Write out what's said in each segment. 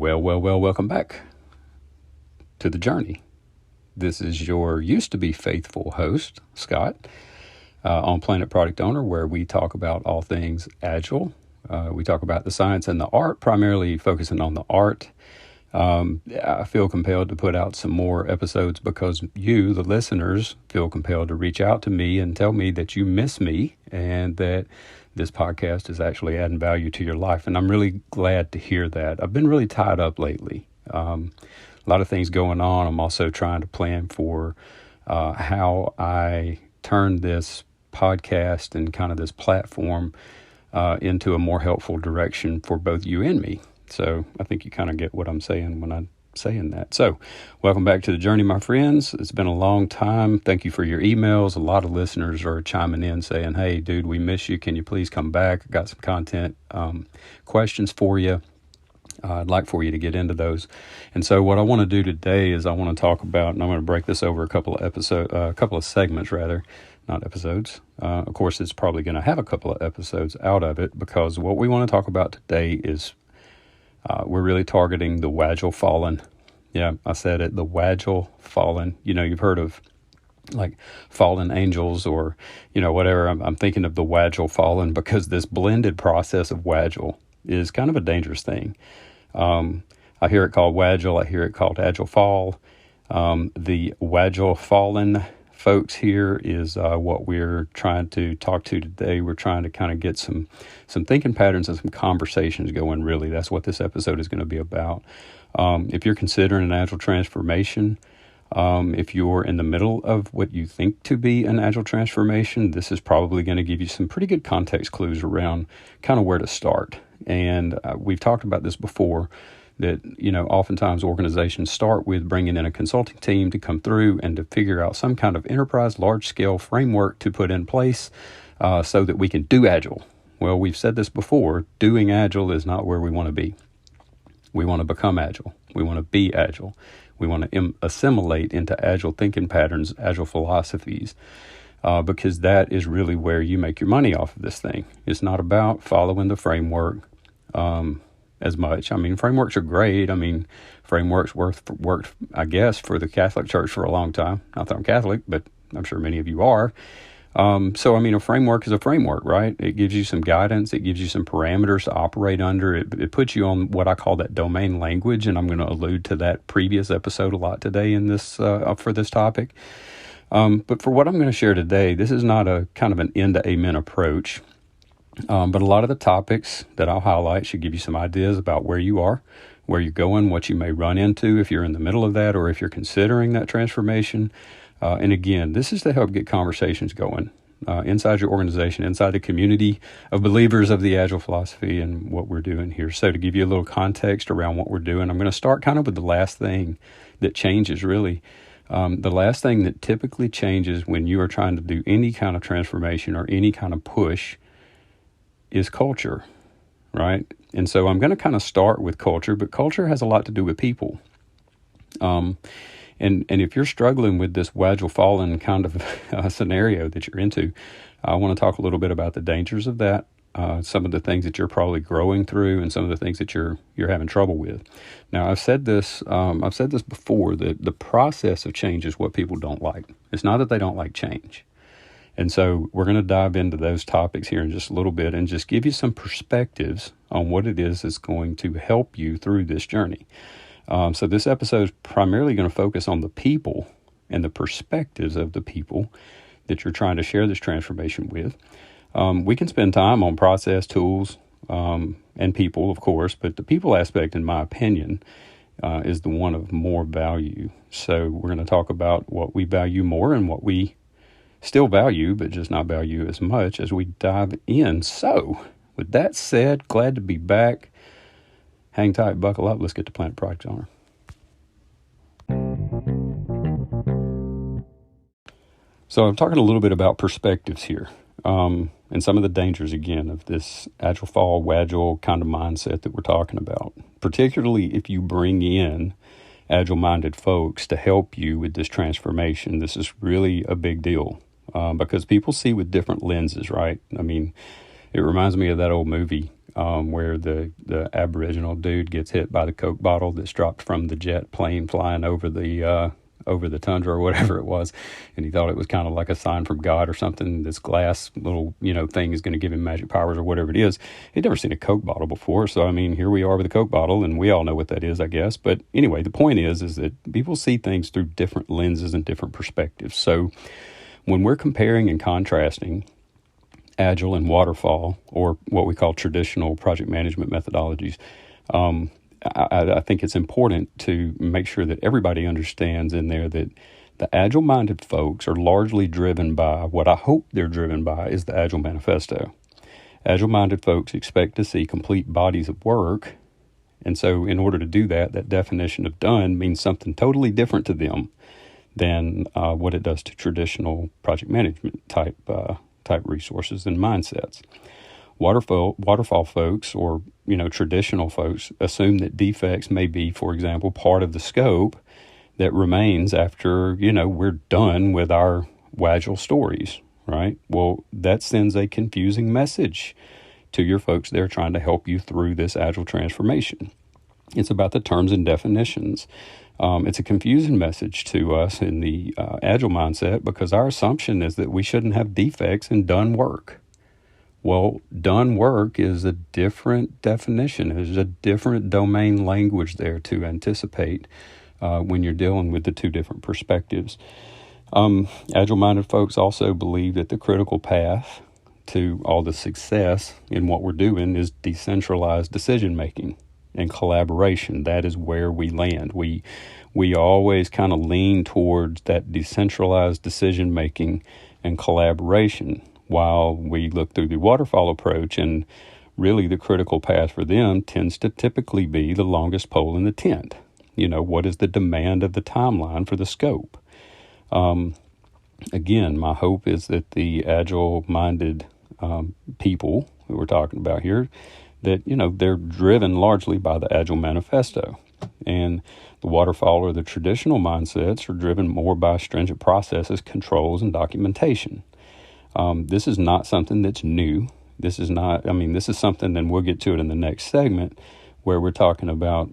Welcome back to the journey. This is your used to be faithful host, Scott, on Planet Product Owner, where we talk about all things agile. We talk about the science and the art, primarily focusing on the art. I feel compelled to put out some more episodes because you, the listeners, feel compelled to reach out to me and tell me that you miss me and that this podcast is actually adding value to your life. And I'm really glad to hear that. I've been really tied up lately. A lot of things going on. I'm also trying to plan for how I turn this podcast and kind of this platform into a more helpful direction for both you and me. So I think you kind of get what I'm saying when I'm saying that. So welcome back to the journey, my friends. It's been a long time. Thank you for your emails. A lot of listeners are chiming in saying, hey, dude, we miss you. Can you please come back? I got some content questions for you. I'd like for you to get into those. And so what I want to do today is I want to talk about, and I'm going to break this over a couple of segments rather, not episodes. Of course, it's probably going to have a couple of episodes out of it because what we want to talk about today is we're really targeting the WagileFallen. Yeah, I said it, the WagileFallen. You know, you've heard of like fallen angels or, you know, whatever. I'm thinking of the WagileFallen because this blended process of Wagile is kind of a dangerous thing. I hear it called Wagile. I hear it called AgileFall. The WagileFallen folks here is what we're trying to talk to today. We're trying to kind of get some thinking patterns and some conversations going, really. That's what this episode is going to be about. If you're considering an agile transformation, if you're in the middle of what you think to be an agile transformation, this is probably going to give you some pretty good context clues around kind of where to start. And we've talked about this before, that, you know, oftentimes organizations start with bringing in a consulting team to come through and to figure out some kind of enterprise large-scale framework to put in place so that we can do Agile. Well, we've said this before, doing Agile is not where we want to be. We want to become Agile. We want to be Agile. We want to assimilate into Agile thinking patterns, Agile philosophies, because that is really where you make your money off of this thing. It's not about following the framework as much. I mean, frameworks are great. I mean, frameworks worked, I guess, for the Catholic Church for a long time. Not that I'm Catholic, but I'm sure many of you are. So, I mean, a framework is a framework, right? It gives you some guidance. It gives you some parameters to operate under. It puts you on what I call that domain language, and I'm going to allude to that previous episode a lot today in this for this topic. But for what I'm going to share today, this is not a kind of an end to amen approach. But a lot of the topics that I'll highlight should give you some ideas about where you are, where you're going, what you may run into if you're in the middle of that or if you're considering that transformation. And again, this is to help get conversations going inside your organization, inside the community of believers of the Agile philosophy and what we're doing here. So to give you a little context around what we're doing, I'm going to start kind of with the last thing that changes, really. The last thing that typically changes when you are trying to do any kind of transformation or any kind of push is culture, right? And so I'm going to kind of start with culture, but culture has a lot to do with people. And if you're struggling with this WagileFallen kind of scenario that you're into, I want to talk a little bit about the dangers of that, some of the things that you're probably growing through, and some of the things that you're having trouble with. Now, I've said this before, that the process of change is what people don't like. It's not that they don't like change. And so we're going to dive into those topics here in just a little bit and just give you some perspectives on what it is that's going to help you through this journey. So this episode is primarily going to focus on the people and the perspectives of the people that you're trying to share this transformation with. We can spend time on process, tools, and people, of course, but the people aspect, in my opinion, is the one of more value. So we're going to talk about what we value more and what we still value, but just not value as much as we dive in. So with that said, glad to be back. Hang tight, buckle up. Let's get to Planet Product Owner. So I'm talking a little bit about perspectives here, and some of the dangers, again, of this AgileFall, Wagile kind of mindset that we're talking about, particularly if you bring in Agile-minded folks to help you with this transformation. This is really a big deal. Because people see with different lenses, right? I mean, it reminds me of that old movie, where the Aboriginal dude gets hit by the Coke bottle that's dropped from the jet plane flying over the tundra or whatever it was, and he thought it was kind of like a sign from God or something. This glass little thing is going to give him magic powers or whatever it is. He'd never seen a Coke bottle before, so I mean, here we are with a Coke bottle, and we all know what that is, I guess. But anyway, the point is that people see things through different lenses and different perspectives. So when we're comparing and contrasting Agile and Waterfall, or what we call traditional project management methodologies, I think it's important to make sure that everybody understands in there that the Agile-minded folks are largely driven by what I hope they're driven by is the Agile Manifesto. Agile-minded folks expect to see complete bodies of work, and so in order to do that, that definition of done means something totally different to them than what it does to traditional project management type resources and mindsets. Waterfall folks, or traditional folks, assume that defects may be, for example, part of the scope that remains after we're done with our Wagile stories, right? Well, that sends a confusing message to your folks there trying to help you through this Agile transformation. It's about the terms and definitions. It's a confusing message to us in the Agile mindset, because our assumption is that we shouldn't have defects in done work. Well, done work is a different definition. There's a different domain language there to anticipate when you're dealing with the two different perspectives. Agile-minded folks also believe that the critical path to all the success in what we're doing is decentralized decision-making and collaboration. That is where we land. We always kind of lean towards that decentralized decision-making and collaboration, while we look through the waterfall approach, and really the critical path for them tends to typically be the longest pole in the tent. What is the demand of the timeline for the scope? Again, my hope is that the Agile-minded people who we're talking about here, that, they're driven largely by the Agile Manifesto. And the waterfall or the traditional mindsets are driven more by stringent processes, controls, and documentation. This is not something that's new. This is something, and we'll get to it in the next segment, where we're talking about,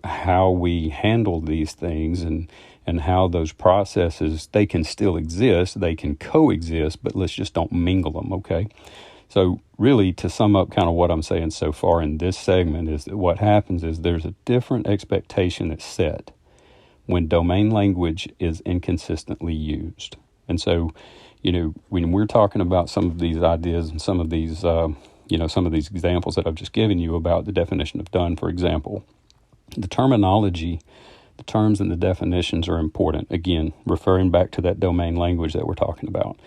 how we handle these things and how those processes, they can still exist, they can coexist, but let's just don't mingle them, okay? So really, to sum up kind of what I'm saying so far in this segment, is that what happens is there's a different expectation that's set when domain language is inconsistently used. And so, when we're talking about some of these ideas and some of these, some of these examples that I've just given you about the definition of done, for example, the terminology, the terms and the definitions are important. Again, referring back to that domain language that we're talking about.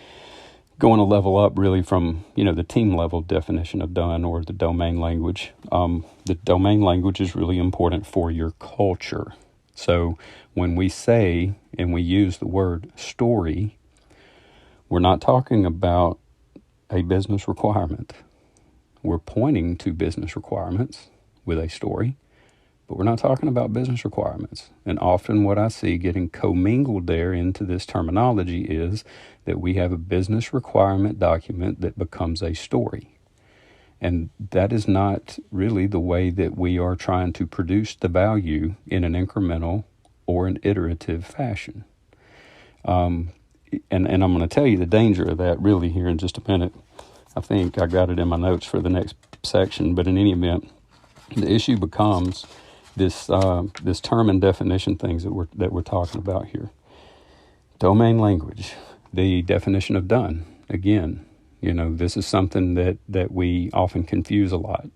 Going a level up really from, the team level definition of done, or the domain language. The domain language is really important for your culture. So when we say and we use the word story, we're not talking about a business requirement. We're pointing to business requirements with a story, but we're not talking about business requirements. And often what I see getting commingled there into this terminology is that we have a business requirement document that becomes a story. And that is not really the way that we are trying to produce the value in an incremental or an iterative fashion. And I'm going to tell you the danger of that really here in just a minute. I think I got it in my notes for the next section, but in any event, the issue becomes this term and definition things that we're talking about here. Domain language, the definition of done. Again, this is something that we often confuse a lot.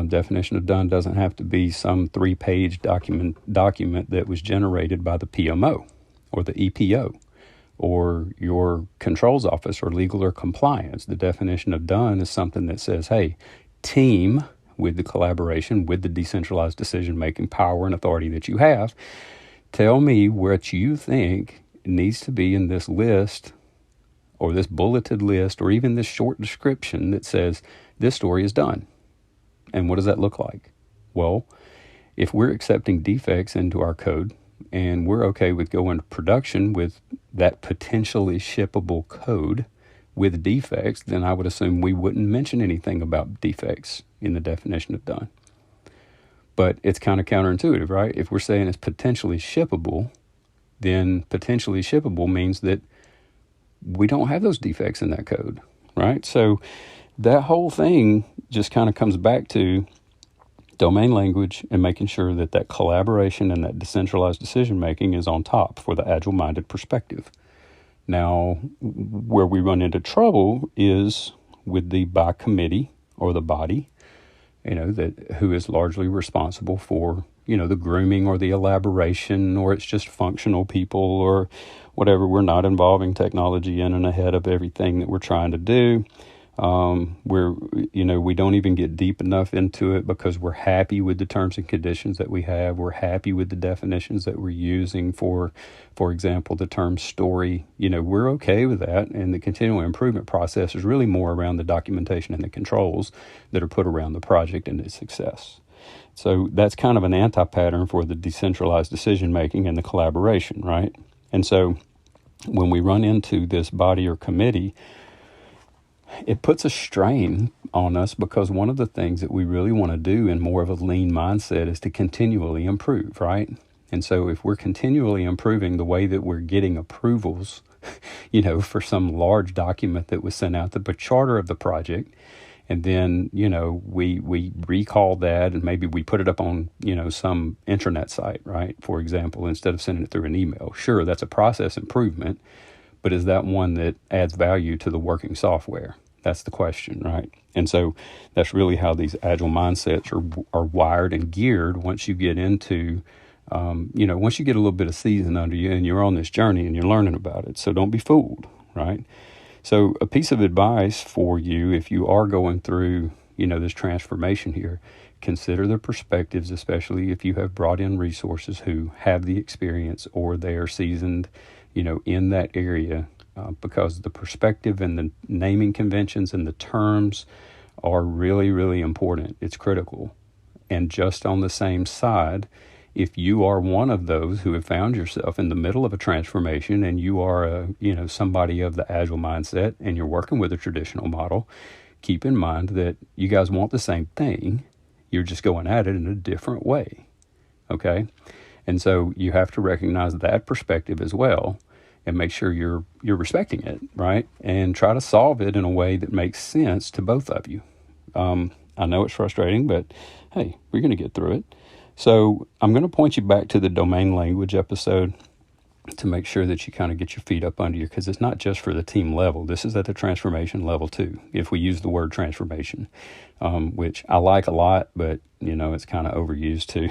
Definition of done doesn't have to be some 3-page document that was generated by the PMO or the EPO or your controls office or legal or compliance. The definition of done is something that says, hey, team, with the collaboration, with the decentralized decision-making power and authority that you have, tell me what you think needs to be in this list or this bulleted list or even this short description that says this story is done. And what does that look like? Well, if we're accepting defects into our code and we're okay with going to production with that potentially shippable code with defects, then I would assume we wouldn't mention anything about defects in the definition of done. But it's kind of counterintuitive, right? If we're saying it's potentially shippable, then potentially shippable means that we don't have those defects in that code, right? So that whole thing just kind of comes back to domain language and making sure that that collaboration and that decentralized decision-making is on top for the agile-minded perspective. Now, where we run into trouble is with the by committee or the body, that who is largely responsible for, the grooming or the elaboration, or it's just functional people or whatever. We're not involving technology in and ahead of everything that we're trying to do. We don't even get deep enough into it because we're happy with the terms and conditions that we have. We're happy with the definitions that we're using for example, the term story. We're okay with that. And the continual improvement process is really more around the documentation and the controls that are put around the project and its success. So that's kind of an anti-pattern for the decentralized decision-making and the collaboration, right? And so when we run into this body or committee, it puts a strain on us because one of the things that we really want to do in more of a lean mindset is to continually improve, right? And so if we're continually improving the way that we're getting approvals, for some large document that was sent out, the charter of the project, and then, we recall that and maybe we put it up on, some intranet site, right? For example, instead of sending it through an email. Sure, that's a process improvement, but is that one that adds value to the working software? That's the question, right? And so that's really how these agile mindsets are wired and geared once you get into, once you get a little bit of season under you and you're on this journey and you're learning about it. So don't be fooled, right? So a piece of advice for you, if you are going through, this transformation here, consider the perspectives, especially if you have brought in resources who have the experience or they are seasoned, in that area, because the perspective and the naming conventions and the terms are really, really important. It's critical. And just on the same side, if you are one of those who have found yourself in the middle of a transformation and you are somebody of the agile mindset and you're working with a traditional model, keep in mind that you guys want the same thing. You're just going at it in a different way. Okay? And so you have to recognize that perspective as well and make sure you're respecting it, right? And try to solve it in a way that makes sense to both of you. I know it's frustrating, but hey, we're going to get through it. So I'm going to point you back to the domain language episode to make sure that you kind of get your feet up under you, because it's not just for the team level. This is at the transformation level too, if we use the word transformation, which I like a lot, but it's kind of overused too.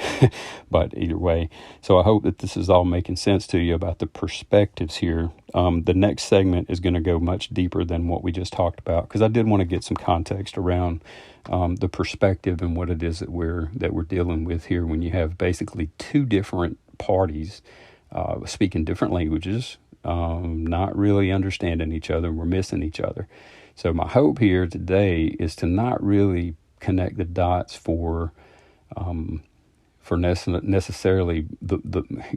But either way, so I hope that this is all making sense to you about the perspectives here. The next segment is going to go much deeper than what we just talked about, because I did want to get some context around the perspective and what it is that we're dealing with here when you have basically two different parties speaking different languages, not really understanding each other. We're missing each other. So my hope here today is to not really connect the dots for necessarily the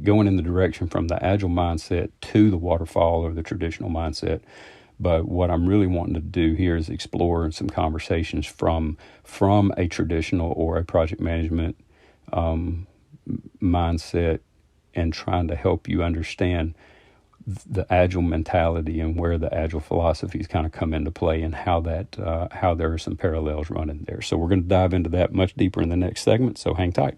going in the direction from the agile mindset to the waterfall or the traditional mindset. But what I'm really wanting to do here is explore some conversations from a traditional or a project management mindset, and trying to help you understand the agile mentality and where the agile philosophies kind of come into play, and how there are some parallels running there. So we're going to dive into that much deeper in the next segment, so hang tight.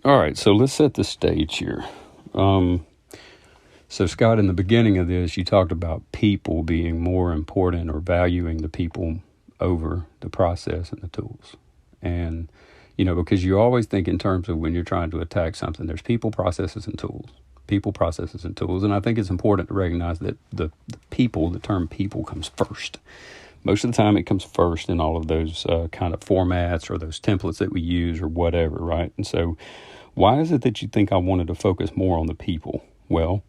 All right, so let's set the stage here. So Scott, in the beginning of this, you talked about people being more important, or valuing the people over the process and the tools. And because you always think in terms of when you're trying to attack something, there's people, processes, and tools. People, processes, and tools. And I think it's important to recognize that the term people comes first. Most of the time it comes first in all of those kind of formats or those templates that we use or whatever, right? And so why is it that you think I wanted to focus more on the people? Well,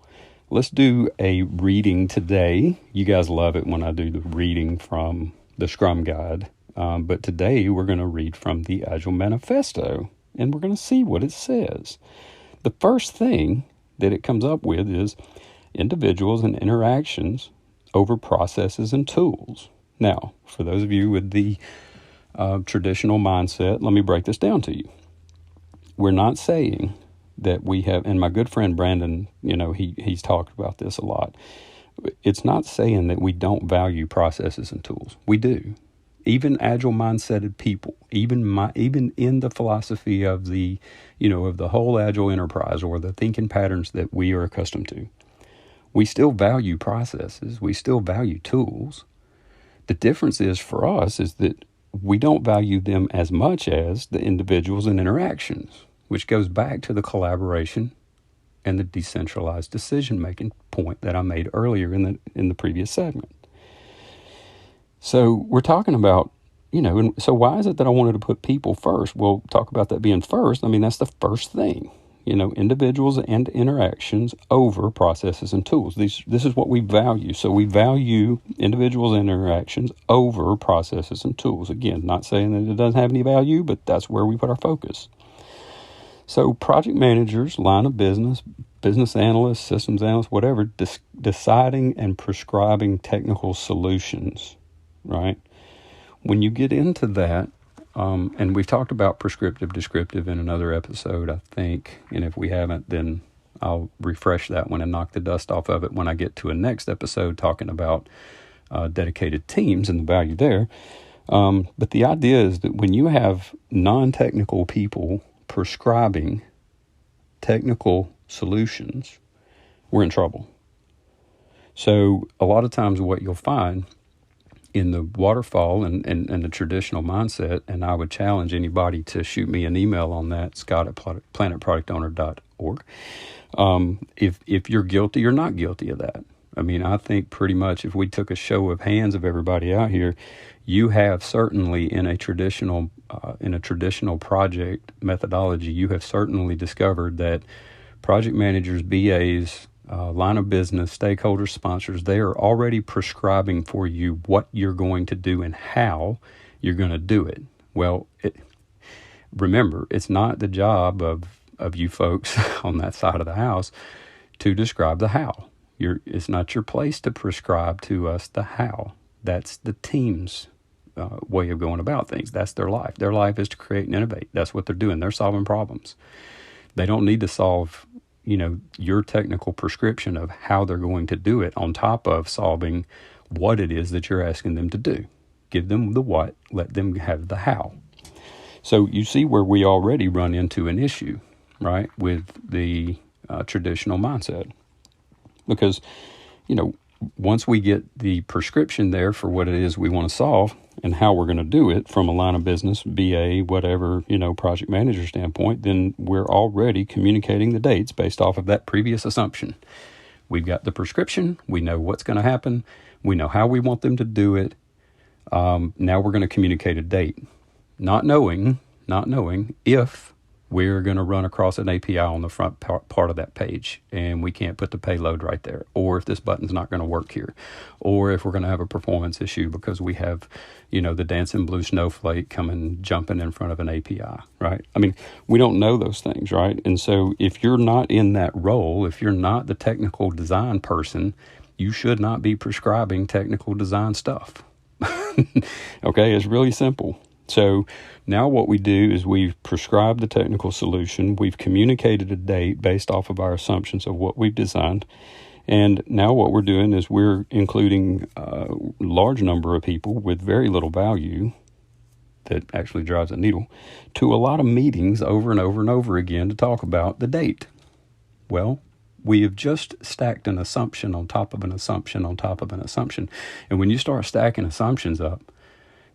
let's do a reading today. You guys love it when I do the reading from the Scrum Guide. But today we're going to read from the Agile Manifesto, and we're going to see what it says. The first thing that it comes up with is individuals and interactions over processes and tools. Now, for those of you with the traditional mindset, let me break this down to you. We're not saying that we have, and my good friend Brandon, he's talked about this a lot. It's not saying that we don't value processes and tools. We do. Even agile mindseted people, even in the philosophy of the whole agile enterprise or the thinking patterns that we are accustomed to, we still value processes. We still value tools. The difference is for us is that we don't value them as much as the individuals and interactions, which goes back to the collaboration and the decentralized decision-making point that I made earlier in the previous segment. So we're talking about, and so why is it that I wanted to put people first? Well, talk about that being first. I mean, that's the first thing, individuals and interactions over processes and tools. This is what we value. So we value individuals and interactions over processes and tools. Again, not saying that it doesn't have any value, but that's where we put our focus. So project managers, line of business, business analysts, systems analysts, whatever, deciding and prescribing technical solutions, right? When you get into that, and we've talked about prescriptive, descriptive in another episode, I think, and if we haven't, then I'll refresh that one and knock the dust off of it when I get to a next episode talking about dedicated teams and the value there. But the idea is that when you have non-technical people prescribing technical solutions, we're in trouble. So a lot of times what you'll find in the waterfall and the traditional mindset, and I would challenge anybody to shoot me an email on that, scott@planetproductowner.org, if you're guilty or not guilty of that. I mean, I think pretty much if we took a show of hands of everybody out here, you have certainly in a traditional project methodology, you have certainly discovered that project managers, BAs, line of business, stakeholders, sponsors, they are already prescribing for you what you're going to do and how you're going to do it. Well, remember, it's not the job of you folks on that side of the house to describe the how. It's not your place to prescribe to us the how. That's the team's way of going about things. That's their life. Their life is to create and innovate. That's what they're doing. They're solving problems. They don't need to solve, your technical prescription of how they're going to do it on top of solving what it is that you're asking them to do. Give them the what, let them have the how. So you see where we already run into an issue, right, with the traditional mindset. Because, once we get the prescription there for what it is we want to solve and how we're going to do it from a line of business, BA, whatever, project manager standpoint, then we're already communicating the dates based off of that previous assumption. We've got the prescription. We know what's going to happen. We know how we want them to do it. Now we're going to communicate a date, not knowing if we're going to run across an API on the front part of that page and we can't put the payload right there, or if this button's not going to work here, or if we're going to have a performance issue because we have, the dancing blue snowflake jumping in front of an API, right? I mean, we don't know those things, right? And so if you're not in that role, if you're not the technical design person, you should not be prescribing technical design stuff. Okay, it's really simple. So now what we do is we've prescribed the technical solution. We've communicated a date based off of our assumptions of what we've designed. And now what we're doing is we're including a large number of people with very little value that actually drives a needle to a lot of meetings over and over and over again to talk about the date. Well, we have just stacked an assumption on top of an assumption on top of an assumption. And when you start stacking assumptions up,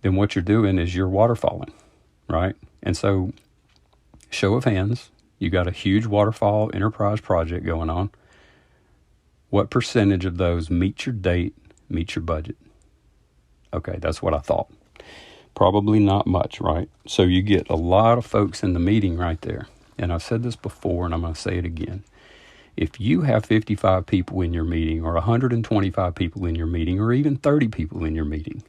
then what you're doing is you're waterfalling, right? And so, show of hands, you got a huge waterfall enterprise project going on. What percentage of those meet your date, meet your budget? Okay, that's what I thought. Probably not much, right? So you get a lot of folks in the meeting right there. And I've said this before, and I'm going to say it again. If you have 55 people in your meeting, or 125 people in your meeting, or even 30 people in your meeting,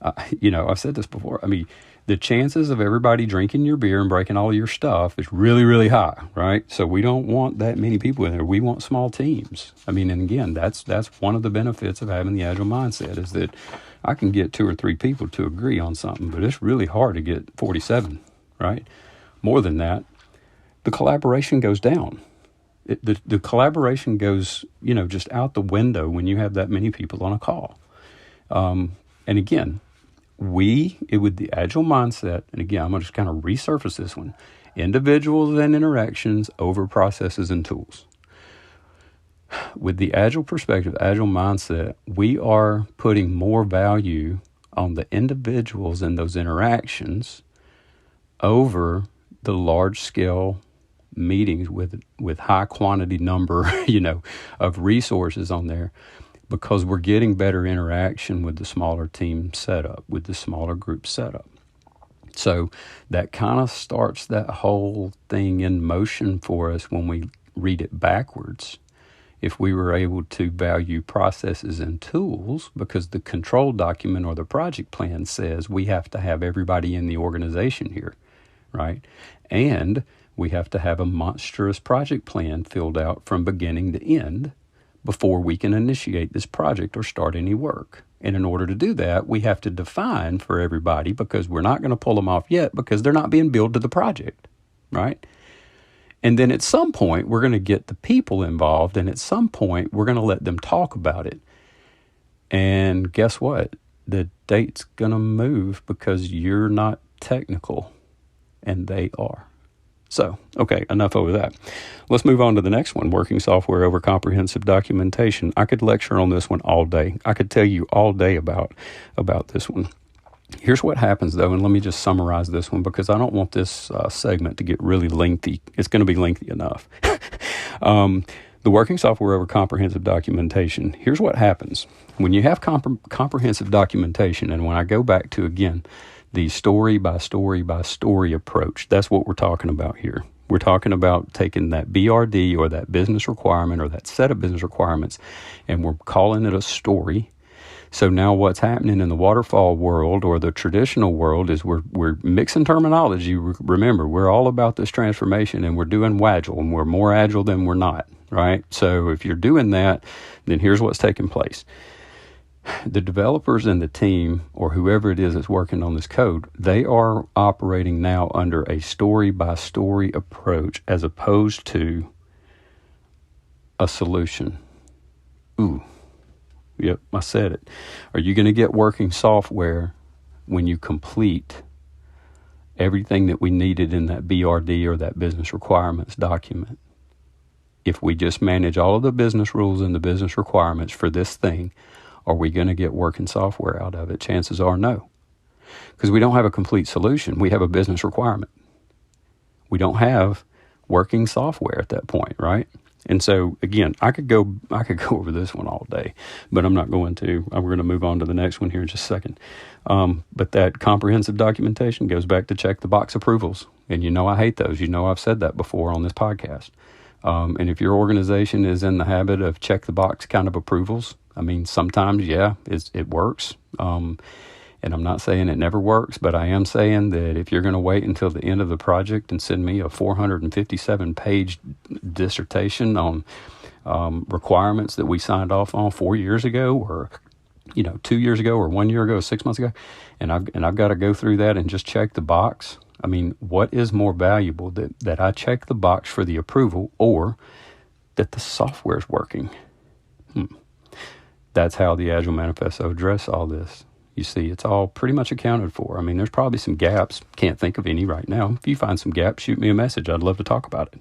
I've said this before. I mean, the chances of everybody drinking your beer and breaking all your stuff is really, really high, right? So we don't want that many people in there. We want small teams. I mean, and again, that's one of the benefits of having the agile mindset is that I can get 2 or 3 people to agree on something, but it's really hard to get 47, right? More than that, the collaboration goes down. The collaboration goes, just out the window when you have that many people on a call. And again, with the agile mindset, and again, I'm going to just kind of resurface this one, individuals and interactions over processes and tools. With the agile perspective, agile mindset, we are putting more value on the individuals and those interactions over the large scale meetings with high quantity number, of resources on there, because we're getting better interaction with the smaller team setup, with the smaller group setup. So that kind of starts that whole thing in motion for us when we read it backwards. If we were able to value processes and tools, because the control document or the project plan says we have to have everybody in the organization here, right? And we have to have a monstrous project plan filled out from beginning to end before we can initiate this project or start any work. And in order to do that, we have to define for everybody, because we're not going to pull them off yet because they're not being billed to the project, right? And then at some point, we're going to get the people involved, and at some point, we're going to let them talk about it. And guess what? The date's going to move because you're not technical, and they are. So, okay, enough over that. Let's move on to the next one, working software over comprehensive documentation. I could lecture on this one all day. I could tell you all day about this one. Here's what happens, though, and let me just summarize this one because I don't want this segment to get really lengthy. It's going to be lengthy enough. The working software over comprehensive documentation. Here's what happens. When you have comprehensive documentation, and when I go back to, again, the story by story by story approach, that's what we're talking about here. We're talking about taking that BRD or that business requirement or that set of business requirements, and we're calling it a story. So now what's happening in the waterfall world or the traditional world is we're mixing terminology. Remember, we're all about this transformation, and we're doing Wagile, and we're more agile than we're not, right? So if you're doing that, then here's what's taking place. The developers and the team, or whoever it is that's working on this code, they are operating now under a story-by-story approach as opposed to a solution. Ooh. Yep, I said it. Are you going to get working software when you complete everything that we needed in that BRD or that business requirements document? If we just manage all of the business rules and the business requirements for this thing, are we going to get working software out of it? Chances are no. Because we don't have a complete solution. We have a business requirement. We don't have working software at that point, right? And so, again, I could go over this one all day, but I'm not going to. We're going to move on to the next one here in just a second. But that comprehensive documentation goes back to check the box approvals. And I hate those. I've said that before on this podcast. And if your organization is in the habit of check the box kind of approvals, I mean, sometimes, yeah, it works. And I'm not saying it never works, but I am saying that if you're going to wait until the end of the project and send me a 457-page dissertation on requirements that we signed off on 4 years ago, or 2 years ago, or 1 year ago, 6 months ago, and I've got to go through that and just check the box. I mean, what is more valuable, that I check the box for the approval, or that the software is working? That's how the Agile Manifesto address all this. You see, it's all pretty much accounted for. I mean, there's probably some gaps. Can't think of any right now. If you find some gaps, shoot me a message. I'd love to talk about it.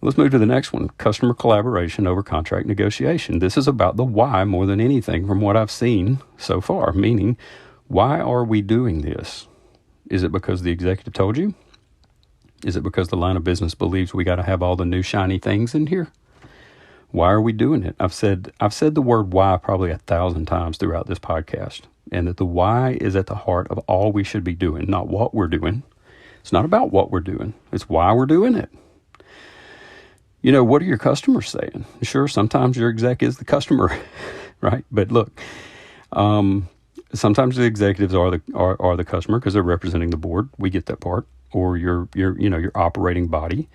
Let's move to the next one, customer collaboration over contract negotiation. This is about the why more than anything from what I've seen so far, meaning, why are we doing this? Is it because the executive told you? Is it because the line of business believes we got to have all the new shiny things in here? Why are we doing it? I've said the word why probably 1,000 times throughout this podcast, and that the why is at the heart of all we should be doing, not what we're doing. It's not about what we're doing. It's why we're doing it. What are your customers saying? Sure, sometimes your exec is the customer, right? But look, sometimes the executives are the customer because they're representing the board. We get that part. Or your operating body.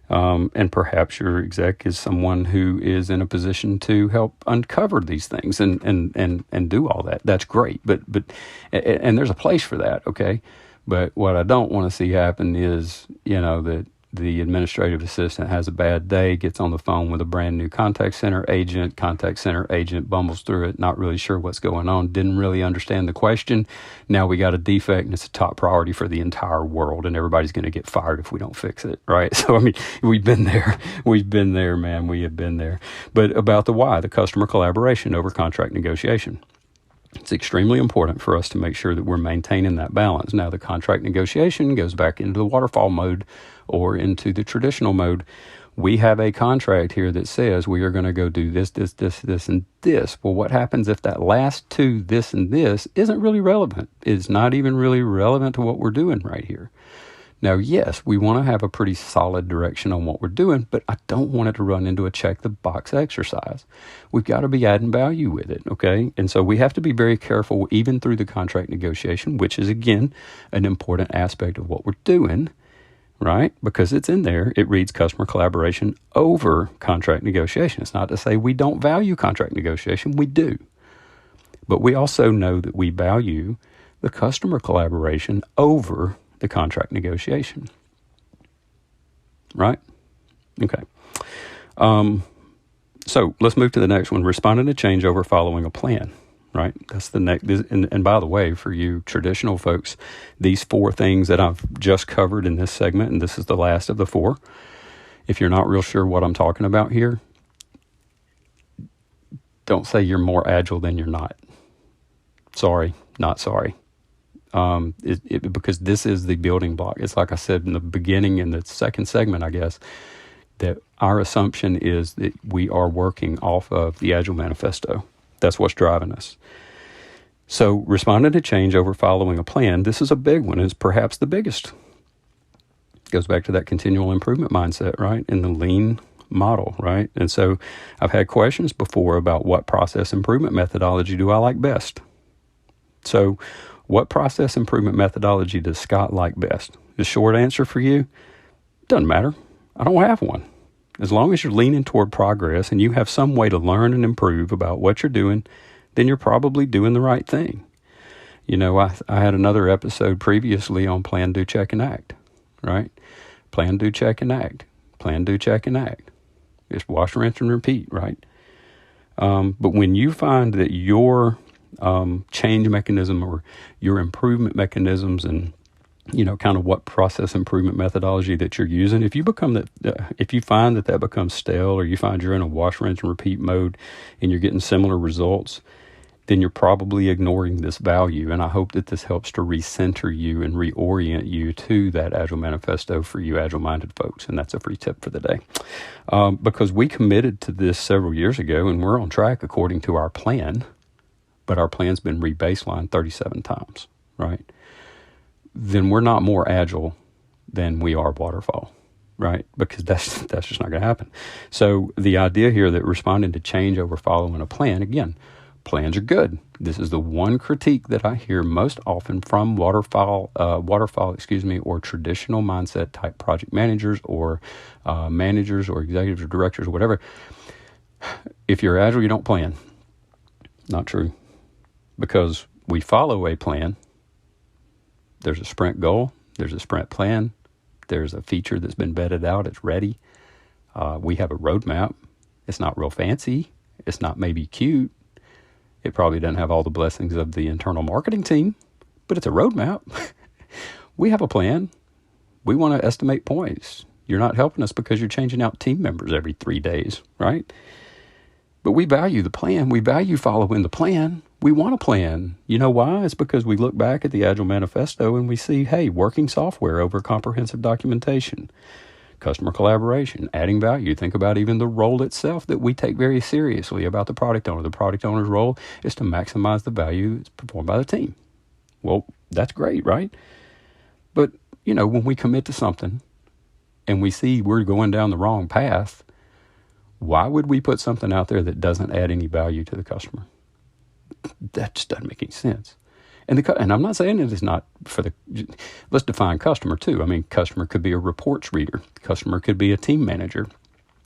And perhaps your exec is someone who is in a position to help uncover these things and do all that. That's great. But there's a place for that, okay? But what I don't want to see happen is, that the administrative assistant has a bad day, gets on the phone with a brand new contact center agent bumbles through it, not really sure what's going on, didn't really understand the question. Now we got a defect and it's a top priority for the entire world and everybody's going to get fired if we don't fix it, right? So, I mean, we've been there, man. We have been there. But about the why, the customer collaboration over contract negotiation. It's extremely important for us to make sure that we're maintaining that balance. Now, the contract negotiation goes back into the waterfall mode or into the traditional mode. We have a contract here that says we are going to go do this, and this. Well, what happens if that last two, this and this, isn't really relevant? It's not even really relevant to what we're doing right here. Now, yes, we want to have a pretty solid direction on what we're doing, but I don't want it to run into a check the box exercise. We've got to be adding value with it, okay? And so we have to be very careful even through the contract negotiation, which is, again, an important aspect of what we're doing, right? Because it's in there. It reads customer collaboration over contract negotiation. It's not to say we don't value contract negotiation. We do. But we also know that we value the customer collaboration over the contract negotiation. Right? Okay. So let's move to the next one. Responding to change over following a plan. Right? That's the next. And by the way, for you traditional folks, these 4 things that I've just covered in this segment, and this is the last of the 4. If you're not real sure what I'm talking about here, don't say you're more agile than you're not. Sorry, not sorry. Because this is the building block. It's like I said in the beginning, in the second segment, I guess, that our assumption is that we are working off of the Agile Manifesto. That's what's driving us. So responding to change over following a plan, this is a big one. It's perhaps the biggest. It goes back to that continual improvement mindset, right? In the lean model, right? And so I've had questions before about what process improvement methodology do I like best? So what process improvement methodology does Scott like best? The short answer for you, doesn't matter. I don't have one. As long as you're leaning toward progress and you have some way to learn and improve about what you're doing, then you're probably doing the right thing. I had another episode previously on plan, do, check, and act, right? Plan, do, check, and act. Plan, do, check, and act. Just wash, rinse, and repeat, right? But when you find that your change mechanism or your improvement mechanisms and kind of what process improvement methodology that you're using, if you find that becomes stale, or you find you're in a wash, rinse, and repeat mode and you're getting similar results, then you're probably ignoring this value. And I hope that this helps to recenter you and reorient you to that Agile Manifesto for you Agile-minded folks. And that's a free tip for the day. Because we committed to this several years ago and we're on track according to our plan, but our plan's been re-baselined 37 times, right? Then we're not more agile than we are waterfall, right? Because that's just not going to happen. So the idea here that responding to change over following a plan, again, plans are good. This is the one critique that I hear most often from waterfall, or traditional mindset type project managers or managers or executives or directors or whatever. If you're agile, you don't plan. Not true. Because we follow a plan. There's a sprint goal. There's a sprint plan. There's a feature that's been vetted out. It's ready. We have a roadmap. It's not real fancy. It's not maybe cute. It probably doesn't have all the blessings of the internal marketing team, but it's a roadmap. We have a plan. We want to estimate points. You're not helping us because you're changing out team members every 3 days, right? But we value the plan. We value following the plan. We want a plan. You know why? It's because we look back at the Agile Manifesto and we see, hey, working software over comprehensive documentation, customer collaboration, adding value. Think about even the role itself that we take very seriously about the product owner. The product owner's role is to maximize the value that's performed by the team. Well, that's great, right? But, when we commit to something and we see we're going down the wrong path, why would we put something out there that doesn't add any value to the customer? That just doesn't make any sense. And I'm not saying it is not for the, let's define customer too. I mean, customer could be a reports reader. Customer could be a team manager.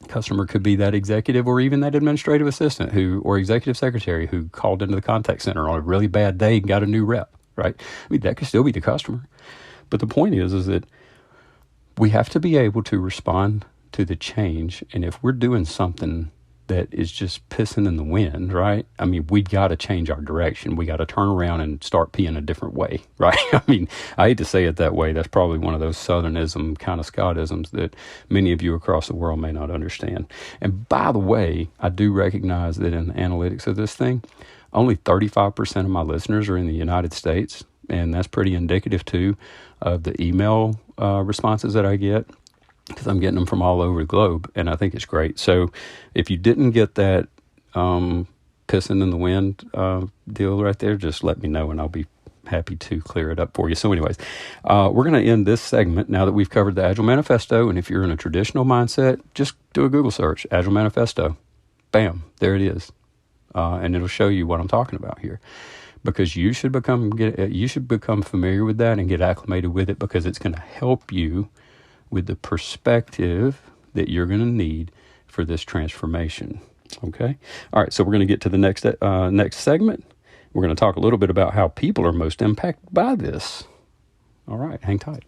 Customer could be that executive or even that administrative assistant or executive secretary who called into the contact center on a really bad day and got a new rep, right? I mean, that could still be the customer. But the point is that we have to be able to respond to the change. And if we're doing something that is just pissing in the wind, right? I mean, we got to change our direction. We got to turn around and start peeing a different way, right? I mean, I hate to say it that way. That's probably one of those Southernism kind of Scottisms that many of you across the world may not understand. And by the way, I do recognize that in the analytics of this thing, only 35% of my listeners are in the United States. And that's pretty indicative too of the email responses that I get, because I'm getting them from all over the globe, and I think it's great. So if you didn't get that pissing in the wind deal right there, just let me know, and I'll be happy to clear it up for you. So anyways, we're going to end this segment now that we've covered the Agile Manifesto, and if you're in a traditional mindset, just do a Google search, Agile Manifesto. Bam, there it is. And it'll show you what I'm talking about here. Because you should become familiar with that and get acclimated with it, because it's going to help you with the perspective that you're going to need for this transformation. Okay? All right, so we're going to get to the next segment. We're going to talk a little bit about how people are most impacted by this. All right, hang tight.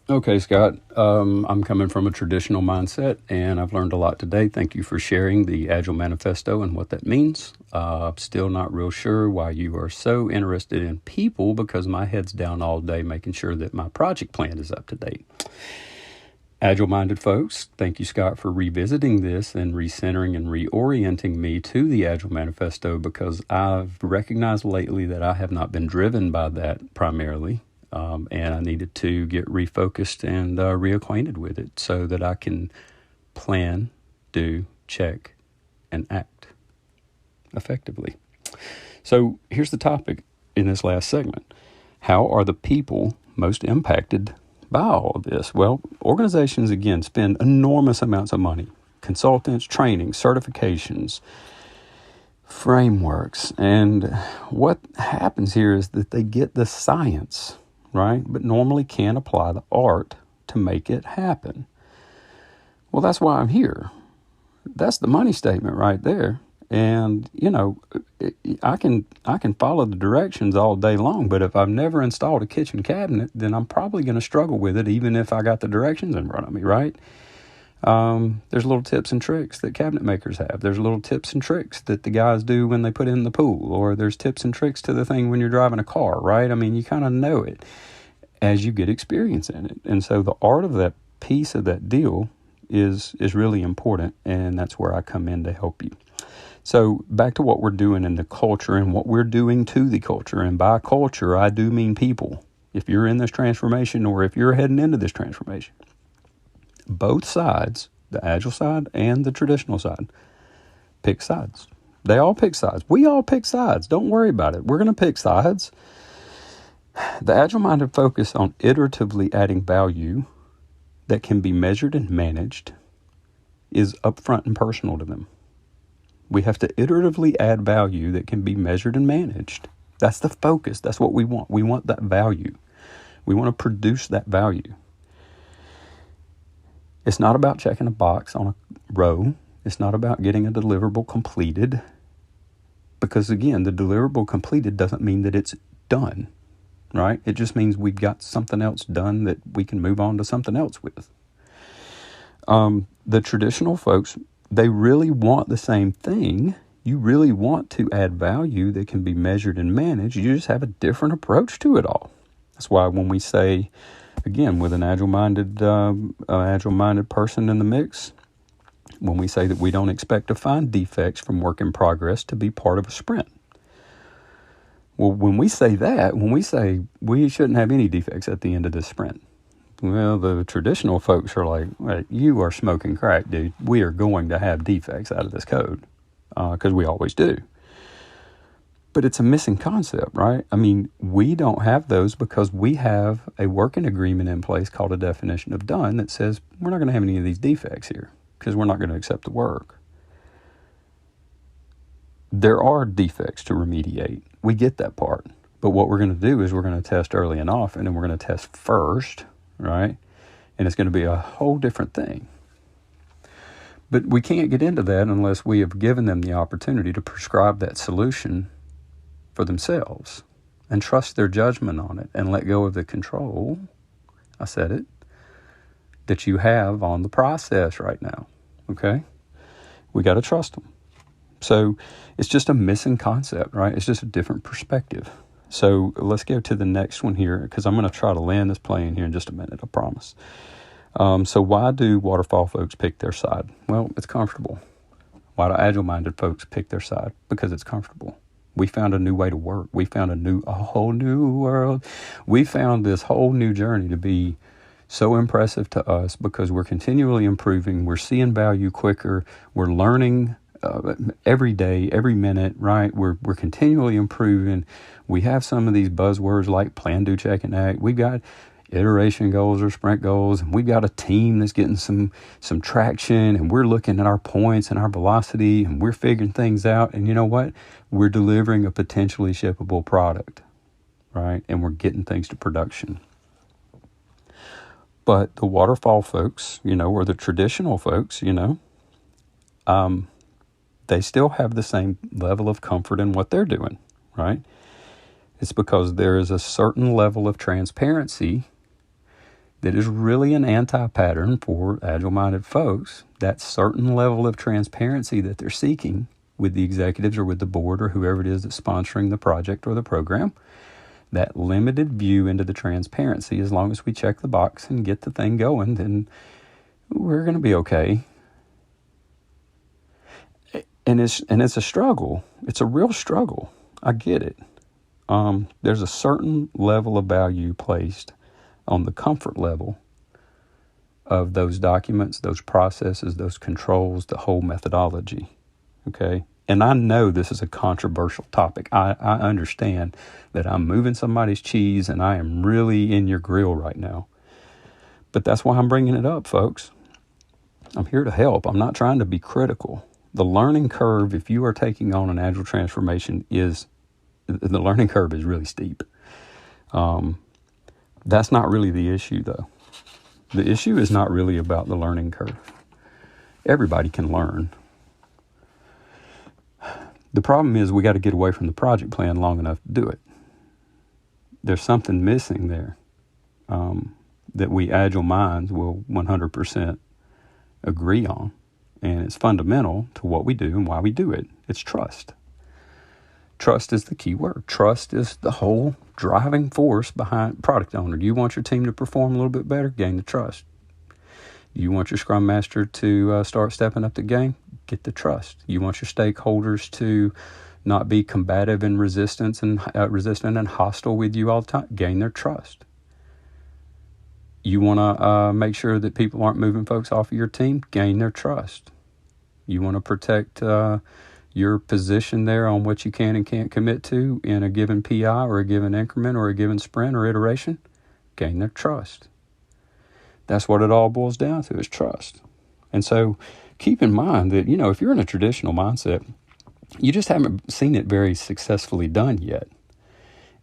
Okay, Scott, I'm coming from a traditional mindset, and I've learned a lot today. Thank you for sharing the Agile Manifesto and what that means. I'm still not real sure why you are so interested in people, because my head's down all day making sure that my project plan is up to date. Agile-minded folks, thank you, Scott, for revisiting this and recentering and reorienting me to the Agile Manifesto, because I've recognized lately that I have not been driven by that primarily. And I needed to get refocused and reacquainted with it so that I can plan, do, check, and act effectively. So here's the topic in this last segment. How are the people most impacted by all of this? Well, organizations, again, spend enormous amounts of money. Consultants, training, certifications, frameworks. And what happens here is that they get the science, right? But normally can't apply the art to make it happen. Well, that's why I'm here. That's the money statement right there. And, I can follow the directions all day long, but if I've never installed a kitchen cabinet, then I'm probably going to struggle with it, even if I got the directions in front of me, right? There's little tips and tricks that cabinet makers have. There's little tips and tricks that the guys do when they put in the pool, or there's tips and tricks to the thing when you're driving a car, right? I mean, you kind of know it as you get experience in it. And so the art of that piece of that deal is really important, and that's where I come in to help you. So back to what we're doing in the culture and what we're doing to the culture. And by culture, I do mean people. If you're in this transformation, or if you're heading into this transformation, both sides, the Agile side and the traditional side, pick sides. They all pick sides. We all pick sides. Don't worry about it. We're going to pick sides. The Agile-minded focus on iteratively adding value that can be measured and managed is upfront and personal to them. We have to iteratively add value that can be measured and managed. That's the focus. That's what we want. We want that value. We want to produce that value. It's not about checking a box on a row. It's not about getting a deliverable completed. Because again, the deliverable completed doesn't mean that it's done, right? It just means we've got something else done that we can move on to something else with. The traditional folks, they really want the same thing. You really want to add value that can be measured and managed. You just have a different approach to it all. That's why when we say, again, with an agile-minded person in the mix, when we say that we don't expect to find defects from work in progress to be part of a sprint. Well, when we say we shouldn't have any defects at the end of this sprint, well, the traditional folks are like, well, you are smoking crack, dude. We are going to have defects out of this code because we always do. But it's a missing concept, right? I mean, we don't have those because we have a working agreement in place called a definition of done that says we're not going to have any of these defects here because we're not going to accept the work. there are defects to remediate. We get that part. But what we're going to do is we're going to test early and often, and we're going to test first, right? And it's going to be a whole different thing. But we can't get into that unless we have given them the opportunity to prescribe that solution for themselves and trust their judgment on it and let go of the control, I said it, that you have on the process right now, okay? We got to trust them. So it's just a missing concept, right? It's just a different perspective. So let's go to the next one here, because I'm going to try to land this plane here in just a minute, I promise. So why do waterfall folks pick their side? Well, it's comfortable. Why do agile-minded folks pick their side? Because it's comfortable. We found a new way to work. We found a whole new world. We found this whole new journey to be so impressive to us because we're continually improving. We're seeing value quicker. We're learning every day, every minute, right? We're continually improving. We have some of these buzzwords like plan, do, check, and act. We've got iteration goals or sprint goals, and we've got a team that's getting some traction, and we're looking at our points and our velocity, and we're figuring things out. And you know what? We're delivering a potentially shippable product, right? And we're getting things to production. But the waterfall folks, or the traditional folks, they still have the same level of comfort in what they're doing, right? It's because there is a certain level of transparency that is really an anti-pattern for agile-minded folks. That certain level of transparency that they're seeking with the executives or with the board or whoever it is that's sponsoring the project or the program, that limited view into the transparency, as long as we check the box and get the thing going, then we're going to be okay. And it's a struggle. It's a real struggle. I get it. There's a certain level of value placed on the comfort level of those documents, those processes, those controls, the whole methodology. Okay? And I know this is a controversial topic. I understand that I'm moving somebody's cheese and I am really in your grill right now. But that's why I'm bringing it up, folks. I'm here to help. I'm not trying to be critical. The learning curve, if you are taking on an agile transformation, the learning curve is really steep. That's not really the issue, though. The issue is not really about the learning curve. Everybody can learn. The problem is we got to get away from the project plan long enough to do it. There's something missing there that we agile minds will 100% agree on. And it's fundamental to what we do and why we do it. It's trust. Trust is the key word. Trust is the whole driving force behind product owner. Do you want your team to perform a little bit better? Gain the trust. You want your scrum master to start stepping up the game? Get the trust. You want your stakeholders to not be combative and resistant and hostile with you all the time? Gain their trust. You want to make sure that people aren't moving folks off of your team? Gain their trust. You want to protect your position there on what you can and can't commit to in a given PI or a given increment or a given sprint or iteration? Gain their trust. That's what it all boils down to, is trust. And so keep in mind that, if you're in a traditional mindset, you just haven't seen it very successfully done yet.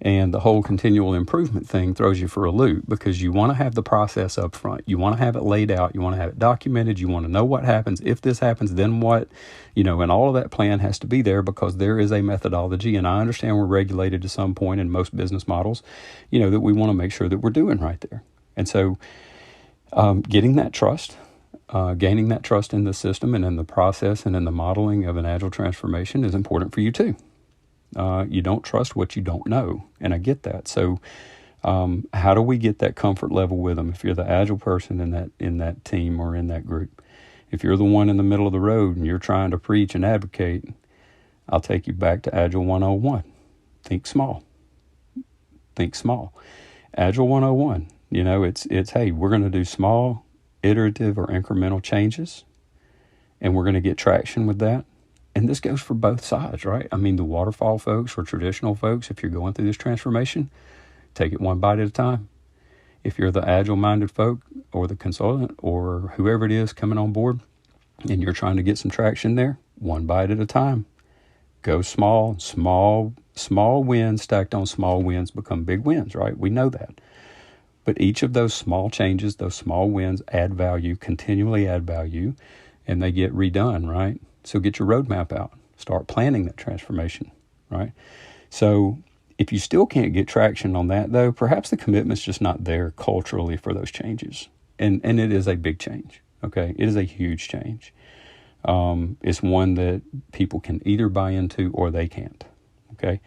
And the whole continual improvement thing throws you for a loop because you want to have the process up front. You want to have it laid out. You want to have it documented. You want to know what happens. If this happens, then what? And all of that plan has to be there because there is a methodology. And I understand we're regulated to some point in most business models, that we want to make sure that we're doing right there. And so getting that trust, gaining that trust in the system and in the process and in the modeling of an agile transformation is important for you too. You don't trust what you don't know, and I get that. So how do we get that comfort level with them? If you're the agile person in that team or in that group, if you're the one in the middle of the road and you're trying to preach and advocate, I'll take you back to Agile 101. Think small. Think small. Agile 101, it's hey, we're going to do small, iterative or incremental changes, and we're going to get traction with that. And this goes for both sides, right? I mean, the waterfall folks or traditional folks, if you're going through this transformation, take it one bite at a time. If you're the agile-minded folk or the consultant or whoever it is coming on board and you're trying to get some traction there, one bite at a time. Go small. Small wins stacked on small wins become big wins, right? We know that. But each of those small changes, those small wins add value, continually add value, and they get redone, right? So get your roadmap out. Start planning that transformation, right? So if you still can't get traction on that, though, perhaps the commitment's just not there culturally for those changes. And it is a big change, okay? It is a huge change. It's one that people can either buy into or they can't, okay?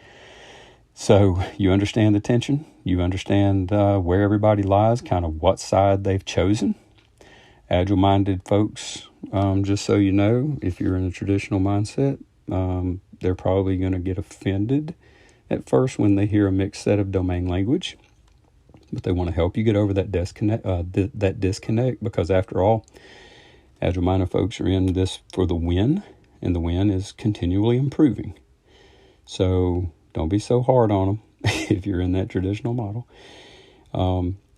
So you understand the tension. You understand where everybody lies, kind of what side they've chosen. Agile-minded folks, just so you know, if you're in a traditional mindset, they're probably going to get offended at first when they hear a mixed set of domain language. But they want to help you get over that disconnect because, after all, Agile-minded folks are in this for the win, and the win is continually improving. So don't be so hard on them if you're in that traditional model.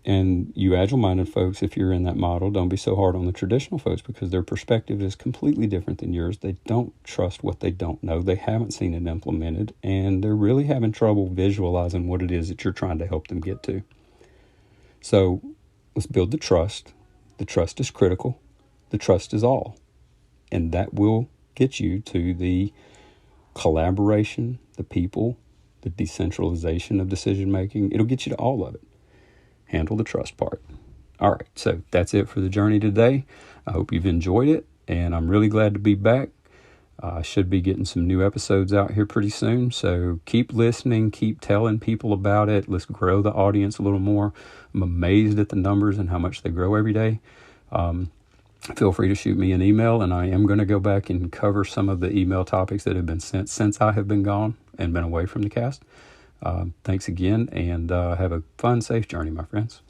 And you Agile-minded folks, if you're in that model, don't be so hard on the traditional folks because their perspective is completely different than yours. They don't trust what they don't know. They haven't seen it implemented, and they're really having trouble visualizing what it is that you're trying to help them get to. So let's build the trust. The trust is critical. The trust is all. And that will get you to the collaboration, the people, the decentralization of decision making. It'll get you to all of it. Handle the trust part. All right, so that's it for the journey today. I hope you've enjoyed it, and I'm really glad to be back. I should be getting some new episodes out here pretty soon, so keep listening, keep telling people about it. Let's grow the audience a little more. I'm amazed at the numbers and how much they grow every day. Feel free to shoot me an email, and I am going to go back and cover some of the email topics that have been sent since I have been gone and been away from the cast. Thanks again, and have a fun, safe journey, my friends.